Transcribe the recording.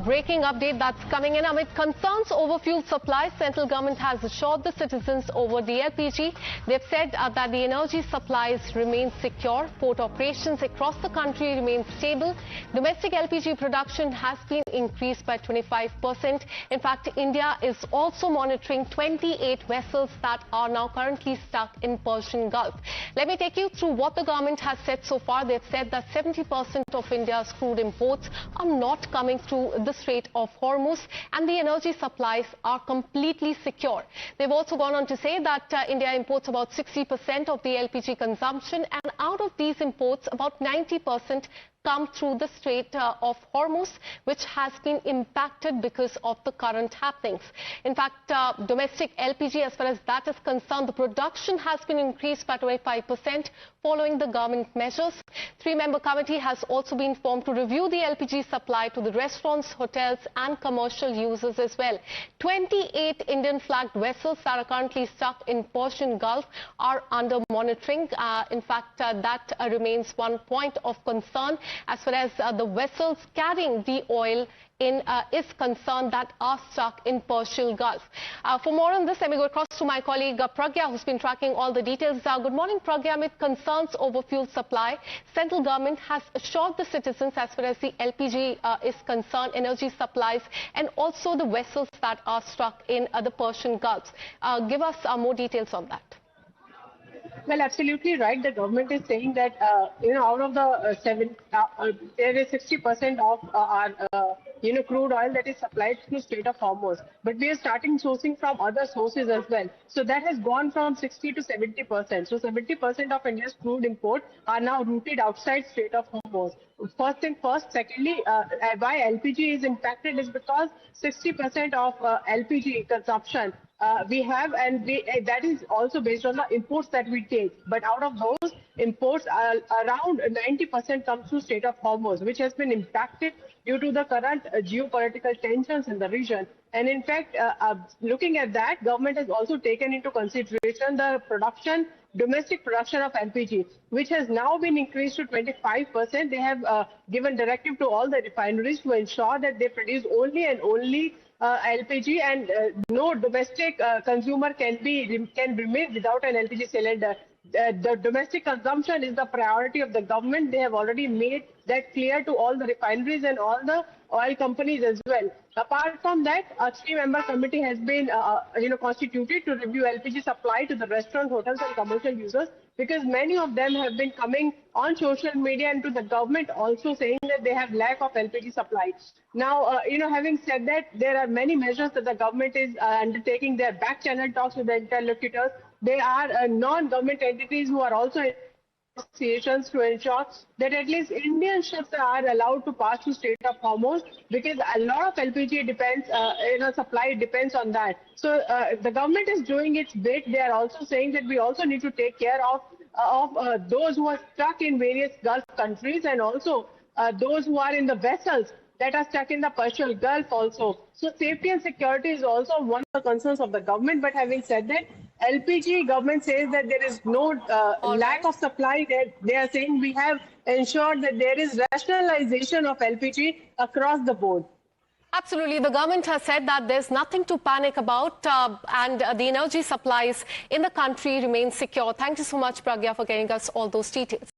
Breaking update that's coming in. Amid concerns over fuel supply, central government has assured the citizens over the LPG. They've said that the energy supplies remain secure. Port operations across the country remain stable. Domestic LPG production has been increased by 25%. In fact, India is also monitoring 28 vessels that are now currently stuck in Persian Gulf. Let me take you through what the government has said so far. They've said that 70% of India's crude imports are not coming through the Strait of Hormuz, and the energy supplies are completely secure. They've also gone on to say that India imports about 60% of the LPG consumption, and out of these imports, about 90% come through the Strait of Hormuz, which has been impacted because of the current happenings. In fact, domestic LPG, as far as that is concerned, the production has been increased by 25% following the government measures. Three-member committee has also been formed to review the LPG supply to the restaurants, hotels and commercial users as well. 28 Indian-flagged vessels that are currently stuck in Persian Gulf are under monitoring. In fact, that remains one point of concern as far as the vessels carrying the oil is concerned that are stuck in Persian Gulf. For more on this, let me go across to my colleague Pragya, who's been tracking all the details. Good morning, Pragya. Amid concerns over fuel supply, central government has assured the citizens as far as the LPG is concerned, energy supplies, and also the vessels that are stuck in the Persian Gulf. Give us more details on that. Well, absolutely right. The government is saying that, out of the there is 60% of our, crude oil that is supplied through Strait of Hormuz. But we are starting sourcing from other sources as well. So that has gone from 60 to 70%. So 70% of India's crude import are now routed outside Strait of Hormuz. First thing first. Secondly, why LPG is impacted is because 60% of LPG consumption we have, and that is also based on the imports that we take. But out of those imports, around 90% comes through Strait of Hormuz, which has been impacted due to the current geopolitical tensions in the region. And in fact, looking at that, government has also taken into consideration the domestic production of LPG, which has now been increased to 25%. They have given directive to all the refineries to ensure that they produce only and only LPG, and no domestic consumer can remain without an LPG cylinder. The domestic consumption is the priority of the government. They have already made that clear to all the refineries and all the oil companies as well. Apart from that, a three-member committee has been constituted to review LPG supply to the restaurant, hotels and commercial users, because many of them have been coming on social media and to the government also saying that they have lack of LPG supply. Now, having said that, there are many measures that the government is undertaking. Their back-channel talks with the interlocutors. There are non-government entities who are also in negotiations to ensure that at least Indian ships are allowed to pass through Strait of Hormuz, because a lot of LPG depends, supply depends on that. So the government is doing its bit. They are also saying that we also need to take care of those who are stuck in various Gulf countries, and also those who are in the vessels that are stuck in the Persian Gulf also. So safety and security is also one of the concerns of the government. But having said that, LPG, government says that there is no lack of supply. They are saying we have ensured that there is rationalization of LPG across the board. Absolutely. The government has said that there's nothing to panic about, and the energy supplies in the country remain secure. Thank you so much, Pragya, for getting us all those details.